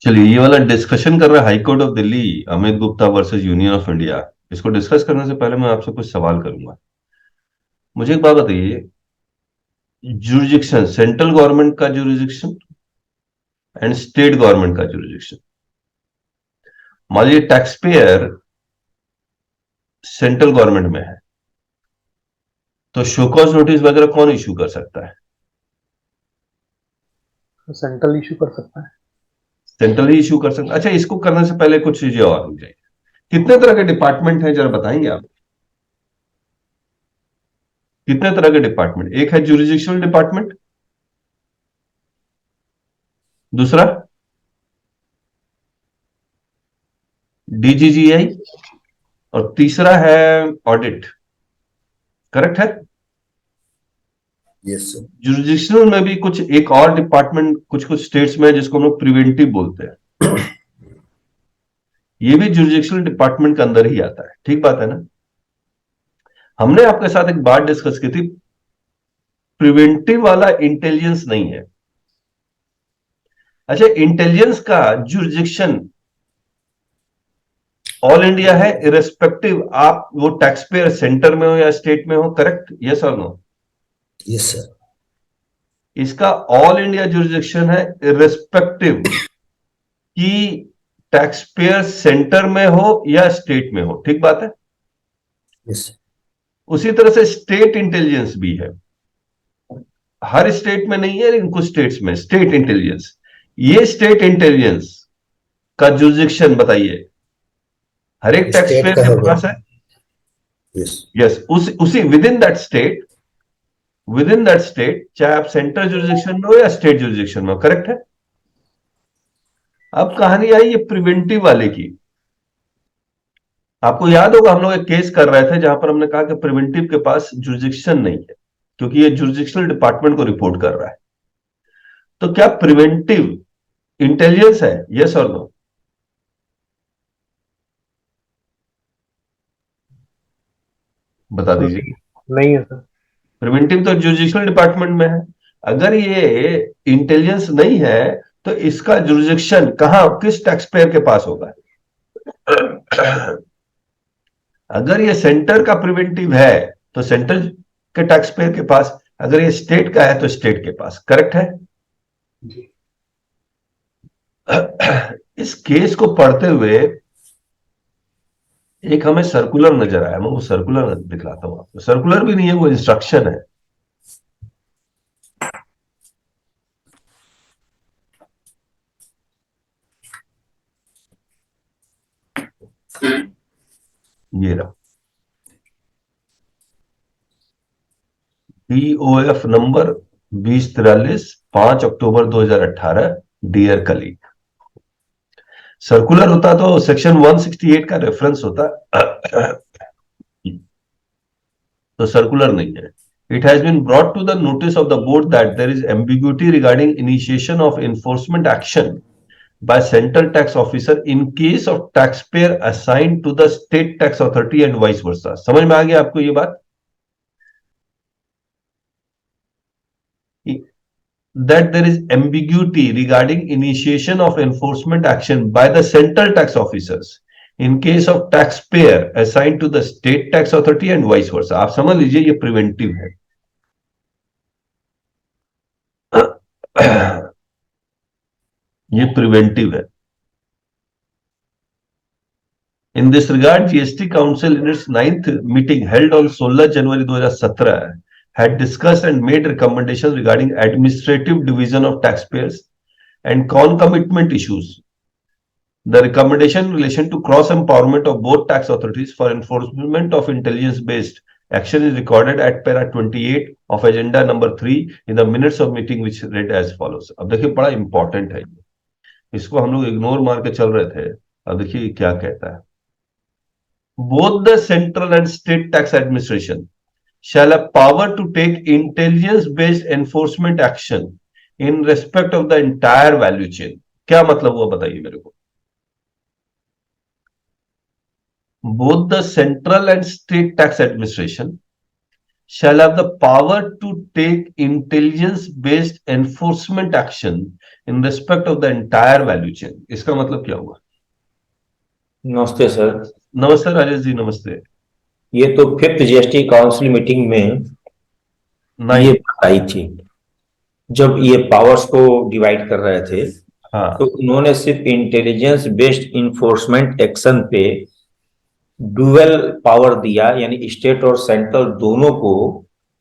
चलिए, ये वाला डिस्कशन कर रहा है high court of Delhi Amit Gupta versus union of India. इसको डिस्कस करने से पहले मैं आपसे कुछ सवाल करूंगा। मुझे एक बात बताइए, जुरिडिक्शन, सेंट्रल गवर्नमेंट का जुरिडिक्शन एंड स्टेट गवर्नमेंट का जुरिडिक्शन। मान लीजिए टैक्स पेयर सेंट्रल गवर्नमेंट में है, तो शो कॉज नोटिस वगैरह कौन इशू कर सकता है? सेंट्रल इशू कर सकता है। सेंट्रल ही इशू कर सकता है। अच्छा, इसको करने से पहले कुछ चीजें और हो जाएगी। कितने तरह के डिपार्टमेंट हैं, जरा बताएंगे आप? कितने तरह के डिपार्टमेंट? एक है जुरिडिक्शनल डिपार्टमेंट, दूसरा डीजीजीआई, और तीसरा है ऑडिट। करेक्ट है? Yes sir. जुरिडिक्शनल में भी कुछ एक और डिपार्टमेंट कुछ कुछ स्टेट्स में है, जिसको हम लोग प्रिवेंटिव बोलते हैं। ये भी जुरिडिक्शनल डिपार्टमेंट के अंदर ही आता है। ठीक बात है ना? हमने आपके साथ एक बात डिस्कस की थी, प्रिवेंटिव वाला इंटेलिजेंस नहीं है। अच्छा, इंटेलिजेंस का जुरिडिक्शन ऑल इंडिया है, इरेस्पेक्टिव आप वो टैक्स पेयर सेंटर में हो या स्टेट में हो। करेक्ट? यस और नो? Yes sir. इसका ऑल इंडिया जुरिडिक्शन है, इरेस्पेक्टिव कि टैक्स पेयर सेंटर में हो या स्टेट में हो। ठीक बात है? Yes sir. उसी तरह से स्टेट इंटेलिजेंस भी है। हर स्टेट में नहीं है, लेकिन कुछ स्टेट्स में स्टेट इंटेलिजेंस। ये स्टेट इंटेलिजेंस का जुरिडिक्शन बताइए। हर एक टैक्स स्टेट पेयर का के होगा। पास है। यस। यस, उसी विद इन दैट स्टेट, चाहे आप सेंट्रल जुरिडिक्शन में हो या स्टेट जुरिडिक्शन में हो। करेक्ट है? अब कहानी आई ये प्रिवेंटिव वाले की। आपको याद होगा हम लोग एक केस कर रहे थे जहां पर हमने कहा कि प्रिवेंटिव के पास जुरिडिक्शन नहीं है, क्योंकि ये जुरिडिक्शनल डिपार्टमेंट को रिपोर्ट कर रहा है। तो क्या प्रिवेंटिव इंटेलिजेंस है? यस और नो? बता दीजिए। नहीं है सर। प्रिवेंटिव तो जुरिडिक्शनल डिपार्टमेंट में है। अगर ये इंटेलिजेंस नहीं है, तो इसका जुरिडिक्शन कहां, किस टैक्स पेयर के पास होगा? अगर ये सेंटर का प्रिवेंटिव है तो सेंट्रल के टैक्स पेयर के पास, अगर ये स्टेट का है तो स्टेट के पास। करेक्ट है? इस केस को पढ़ते हुए एक हमें सर्कुलर नजर आया। मैं वो सर्कुलर दिखलाता हूं आपको। सर्कुलर भी नहीं है, वो इंस्ट्रक्शन है। ये रहा, DOF नंबर 2043, 5 अक्टूबर 2018। डियर कलीग, सर्कुलर होता तो सेक्शन 168 का रेफरेंस होता, तो सर्कुलर नहीं है। It has been brought to the notice of the board that there is ambiguity regarding initiation of enforcement action by central tax officer in case of taxpayer assigned to the state tax authority and vice versa। समझ में आ गया आपको ये बात? That there is ambiguity regarding initiation of enforcement action by the central tax officers in case of taxpayer assigned to the state tax authority and vice versa। आप समझ लीजिए ये प्रिवेंटिव है। ये प्रिवेंटिव है। In this regard, GST Council in its 9th meeting held on 16 January 2017 had discussed and made recommendations regarding administrative division of taxpayers and concomitant issues. The recommendation in relation to cross empowerment of both tax authorities for enforcement of intelligence based action is recorded at para 28 of agenda number 3 in the minutes of meeting, which read as follows। अब देखिए बड़ा important है, इसको हम लोग ignore मार के चल रहे थे। अब देखिए क्या कहता है। Both the central and state tax administration shall have power to take intelligence-based enforcement action in respect of the entire value chain. क्या मतलब हुआ बताइए मेरे को. Both the central and state tax administration shall have the power to take intelligence-based enforcement action in respect of the entire value chain. इसका मतलब क्या हुआ? नमस्ते सर। नमस्ते राजेश जी, नमस्ते. ये तो फिफ्थ जीएसटी काउंसिल मीटिंग में ये नहीं. बताई थी, जब ये पावर्स को डिवाइड कर रहे थे हाँ. तो उन्होंने सिर्फ इंटेलिजेंस बेस्ड इन्फोर्समेंट एक्शन पे डुअल पावर दिया, यानी स्टेट और सेंट्रल दोनों को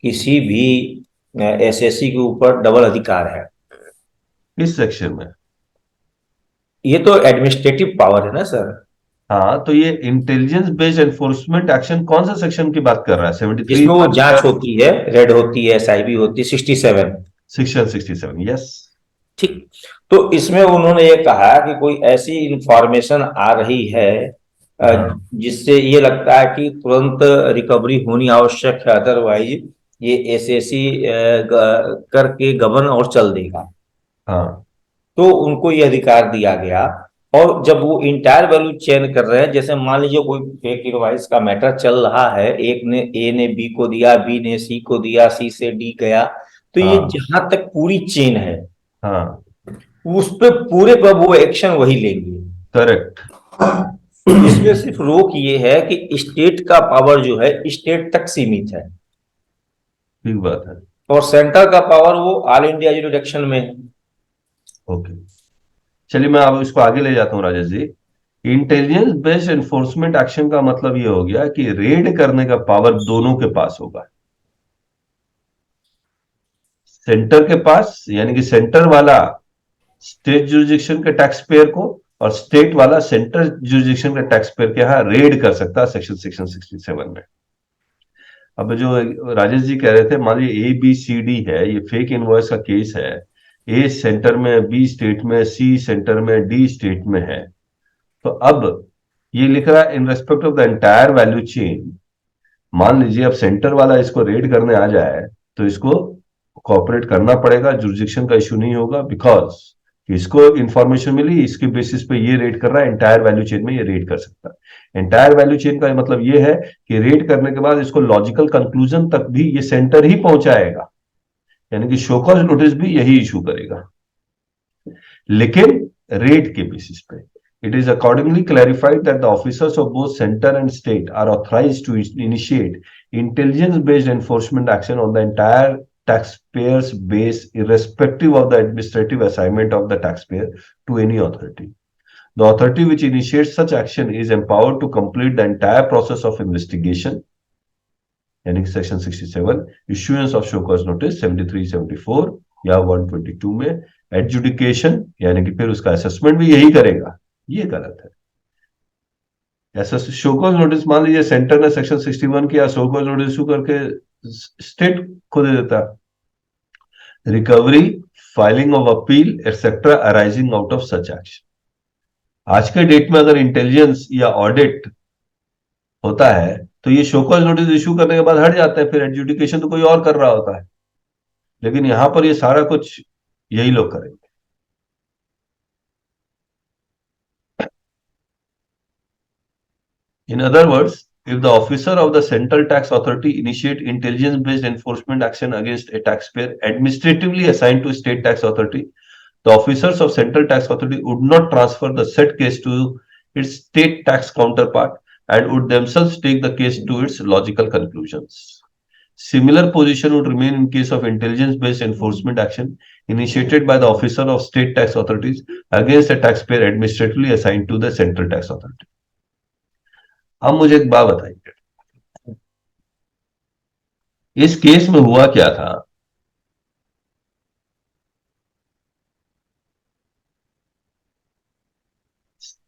किसी भी एसएससी के ऊपर डबल अधिकार है। इस सेक्शन में ये तो एडमिनिस्ट्रेटिव पावर है ना सर। हाँ, तो ये इंटेलिजेंस बेस्ड एनफोर्समेंट एक्शन कौन सा सेक्शन की बात कर रहा है? 73 जिसमें वो जांच होती है, रेड होती है, एसआईबी होती है, 67 सेक्शन 67. यस. ठीक। तो इसमें उन्होंने ये कहा कि कोई ऐसी इंफॉर्मेशन आ रही है जिससे ये लगता है कि तुरंत रिकवरी होनी आवश्यक है, अदरवाइज ये एसएससी करके गवर्न और चल देगा। हाँ. तो उनको ये अधिकार दिया गया। और जब वो इंटायर वैल्यू चेन कर रहे हैं, जैसे मान लीजिए कोई फेक इनवॉइस का मैटर चल रहा है, एक ने ए ने बी को दिया, बी ने सी को दिया, सी से डी गया, तो ये जहां तक पूरी चेन है हाँ, उस पे पूरे पर वो एक्शन वही लेंगे। करेक्ट. इसमें सिर्फ रोक ये है कि स्टेट का पावर जो है स्टेट तक सीमित है, ठीक बात है. और सेंटर का पावर वो ऑल इंडिया जुरिडिक्शन में है। ओके, चलिए मैं अब इसको आगे ले जाता हूं Rajesh ji. Intelligence based enforcement action का मतलब ये हो गया कि रेड करने का पावर दोनों के पास होगा. सेंटर के पास, यानी कि सेंटर वाला स्टेट जुरिडिक्शन के टैक्स पेयर को, और स्टेट वाला सेंट्रल जुरिडिक्शन के टैक्स पेयर के यहां रेड कर सकता है सेक्शन 67 में. अब जो राजेश जी कह रहे थे, मान लीजिए ए बी सी डी है, ये फेक इनवॉइस का केस है. ए सेंटर में, बी स्टेट में, सी सेंटर में, डी स्टेट में है. तो अब ये लिख रहा है in respect of the entire value chain. मान लीजिए अब सेंटर वाला इसको रेड करने आ जाए तो इसको कोऑपरेट करना पड़ेगा, जुरिडिक्शन का इशू नहीं होगा, बिकॉज इसको इंफॉर्मेशन मिली, इसके बेसिस पे ये रेड कर रहा है, एंटायर वैल्यू चेन में ये रेड कर सकता है. एंटायर वैल्यू चेन का मतलब ये है कि रेड करने के बाद इसको लॉजिकल कंक्लूजन तक भी ये सेंटर ही पहुंचाएगा, यानी कि शो कॉज नोटिस भी यही इशू करेगा, लेकिन रेड के बेसिस पे. It is accordingly clarified that the officers of both center and state are authorized to initiate intelligence-based enforcement action on the entire taxpayer's base, irrespective of the administrative assignment of the taxpayer to any authority. The authority which initiates such action is empowered to complete the entire process of investigation, यानी कि section 67, issuance of show cause notice 73, 74 या 122 में, adjudication यानी कि फिर उसका assessment भी यही करेगा. ये गलत है. ऐसा शो कॉज नोटिस मान लीजिए सेंटर ने सेक्शन 61 किया, शो कॉज नोटिस इशू करके स्टेट को दे देता. Recovery, filing of appeal etcetera arising out of such action. आज के डेट में अगर इंटेलिजेंस या ऑडिट होता है तो ये शो कॉज नोटिस इशू करने के बाद हट जाता है, फिर एडजुडिकेशन तो कोई और कर रहा होता है, लेकिन यहां पर ये सारा कुछ यही लोग करेंगे. In other words, if the officer of the Central Tax Authority initiate intelligence-based enforcement action against a taxpayer administratively assigned to state tax authority, the officers of Central Tax Authority would not transfer the said case to its state tax counterpart and would themselves take the case to its logical conclusions. Similar position would remain in case of intelligence-based enforcement action initiated by the officer of state tax authorities against a taxpayer administratively assigned to the Central Tax Authority. अब मुझे एक बात बताइए, इस case में हुआ क्या था?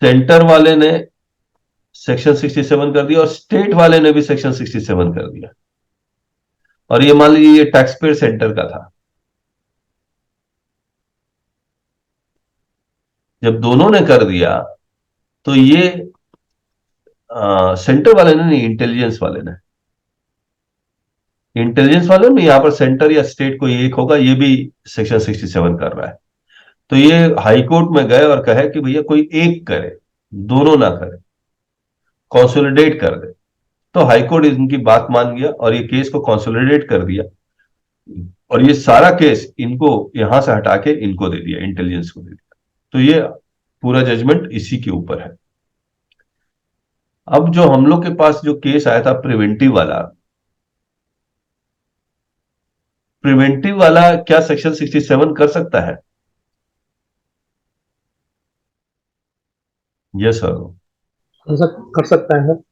सेंटर वाले ने सेक्शन 67 कर दिया और स्टेट वाले ने भी सेक्शन 67 कर दिया, और ये मान लीजिए ये टैक्स पेयर सेंटर का था. जब दोनों ने कर दिया तो ये सेंटर वाले ने नहीं, इंटेलिजेंस वाले ने. इंटेलिजेंस वाले में यहाँ पर सेंटर या स्टेट कोई एक होगा, ये भी सेक्शन 67 कर रहा है। तो ये हाई कोर्ट में गए और कहे कि भैया कोई एक करे, दोनों ना करे, कंसोलिडेट कर दे। तो हाई कोर्ट इनकी बात मान गया और ये केस को कंसोलिडेट कर दिया, और ये सारा केस इनको यहां से हटा के इनको दे दिया, इंटेलिजेंस को दे दिया। तो ये पूरा जजमेंट इसी के ऊपर है। अब जो हम लोग के पास जो केस आया था प्रिवेंटिव वाला, प्रिवेंटिव वाला क्या सेक्शन 67 कर सकता है? यस सर, कर सकता है सर।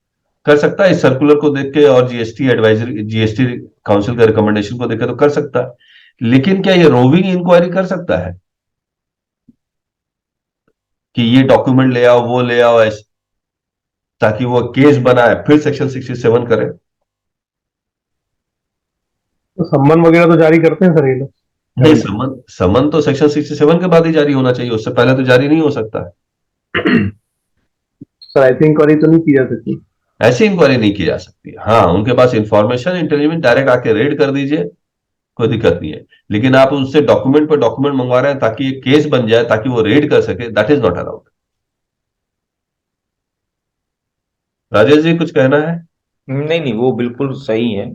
कर सकता है। इस सर्कुलर को देख के और जीएसटी एडवाइजरी, जीएसटी काउंसिल के रिकमेंडेशन को देख के तो कर सकता है। लेकिन क्या ये रोविंग इंक्वायरी कर सकता है कि ये डॉक्यूमेंट ले आओ, वो ले आओ, ऐसे ताकि वो केस बनाए फिर सेक्शन 67 करे? तो सम्मन वगैरह तो जारी करते हैं सर ये लोग। नहीं, समन तो सेक्शन 67 के बाद ही जारी होना चाहिए, उससे पहले तो जारी नहीं हो सकता है। सर ऐसी इंक्वायरी तो नहीं की जा सकती? ऐसी इंक्वायरी नहीं की जा सकती। हाँ, उनके पास इंफॉर्मेशन, इंटेलिजेंस, डायरेक्ट आके रेड कर दीजिए, कोई दिक्कत नहीं है। लेकिन आप उससे डॉक्यूमेंट पर डॉक्यूमेंट मंगवा रहे हैं ताकि ये केस बन जाए, ताकि वो रेड कर सके, that is not allowed. Rajesh ji कुछ कहना है? नहीं नहीं, वो बिल्कुल सही है।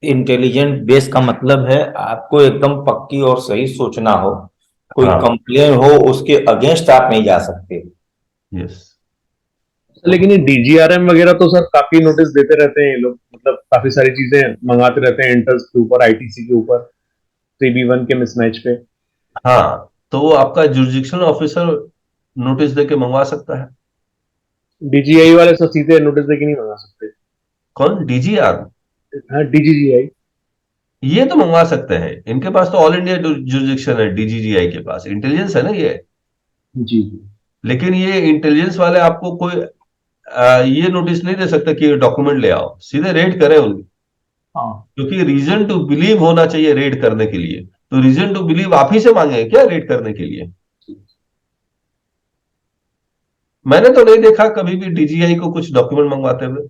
इंटेलिजेंट बेस का मतलब है आपको एकदम पक्की और सही सोचना हो, कोई हाँ, कंप्लेन हो उसके अगेंस्ट आप नहीं जा सकते। यस। लेकिन ये डीजीआरएम वगैरह तो सर काफी नोटिस देते रहते हैं ये लोग, मतलब काफी सारी चीजें मंगाते रहते हैं इंटर्स के ऊपर, आईटीसी के ऊपर, 3B1 के मिसमैच पे। हाँ, तो वो आपका जुरिडिक्शनल ऑफिसर नोटिस देके मंगवा सकता है। डीजीआई वाले सर सीधे नोटिस देके नहीं मंगा सकते। कौन? डीजीआर? हाँ, डीजीजीआई। ये तो मंगवा सकते हैं, इनके पास तो ऑल इंडिया जुरिडिक्शन है, डीजीजीआई के पास इंटेलिजेंस है ना ये। जी जी। लेकिन ये इंटेलिजेंस वाले आपको कोई ये नोटिस नहीं दे सकते कि डॉक्यूमेंट ले आओ, सीधे रेड करें उनकी। हाँ क्योंकि रीजन टू बिलीव होना चाहिए रेड करने के लिए, तो रीजन टू बिलीव आप ही से मांगे क्या रेड करने के लिए? मैंने तो नहीं देखा कभी भी डीजीआई को कुछ डॉक्यूमेंट मंगवाते हुए।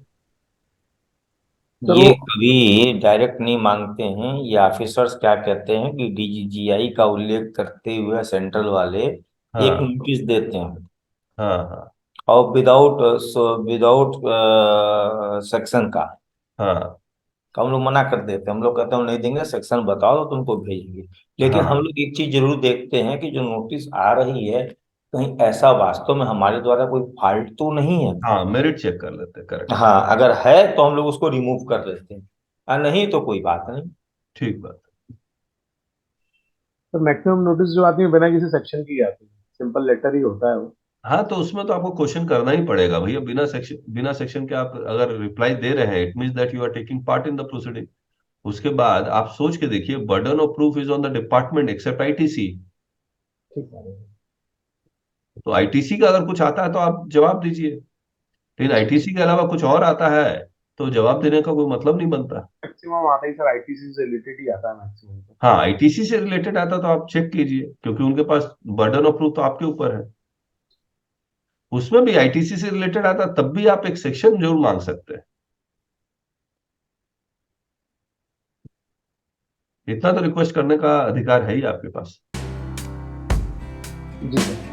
सर ये वो कभी डायरेक्ट नहीं मांगते हैं, ये ऑफिसर्स क्या कहते हैं कि डीजीजीआई का उल्लेख करते हुए सेंट्रल वाले एक हाँ, नोटिस देते हैं, हाँ, हाँ, और विदाउट विदाउट सेक्शन का। हाँ, तो हम लोग मना कर देते हैं, हम लोग कहते हैं हम नहीं देंगे, सेक्शन बताओ तो तुमको भेजेंगे। लेकिन हम हाँ, लोग एक चीज जरूर देखते हैं कि जो नोटिस आ रही है कहीं ऐसा वास्तव में हमारे द्वारा कोई फॉल्ट तो नहीं है। हाँ, मेरिट चेक कर लेते हैं, करेक्ट। हाँ, अगर है तो हम लोग उसको रिमूव कर देते हैं, और नहीं तो कोई बात नहीं। ठीक बात। सर मैक्सिमम नोटिस जो आती है बिना किसी सेक्शन की आती है, सिंपल लेटर ही होता है वो। हाँ, तो उसमें तो आपको क्वेश्चन करना ही पड़ेगा भैया, बिना सेक्शन के आप अगर रिप्लाई दे रहे हैं, it means that you are taking part in the proceeding. उसके बाद आप सोच के देखिए, burden of proof is on the department except ITC. ठीक है। तो आईटीसी का अगर कुछ आता है तो आप जवाब दीजिए, लेकिन आईटीसी के अलावा कुछ और आता है तो जवाब देने का कोई मतलब नहीं बनता। मैक्सिमम आता ही सर आईटीसी से रिलेटेड ही आता है मैक्सिमम तो। हाँ, आईटीसी से रिलेटेड आता तो आप चेक कीजिए, क्योंकि उनके पास बर्डन ऑफ प्रूफ तो आपके ऊपर है। उसमें भी आईटीसी से रिलेटेड आता तब भी आप एक सेक्शन जरूर मांग सकते हैं। इतना तो रिक्वेस्ट करने का अधिकार है ही आपके पास। जी सर।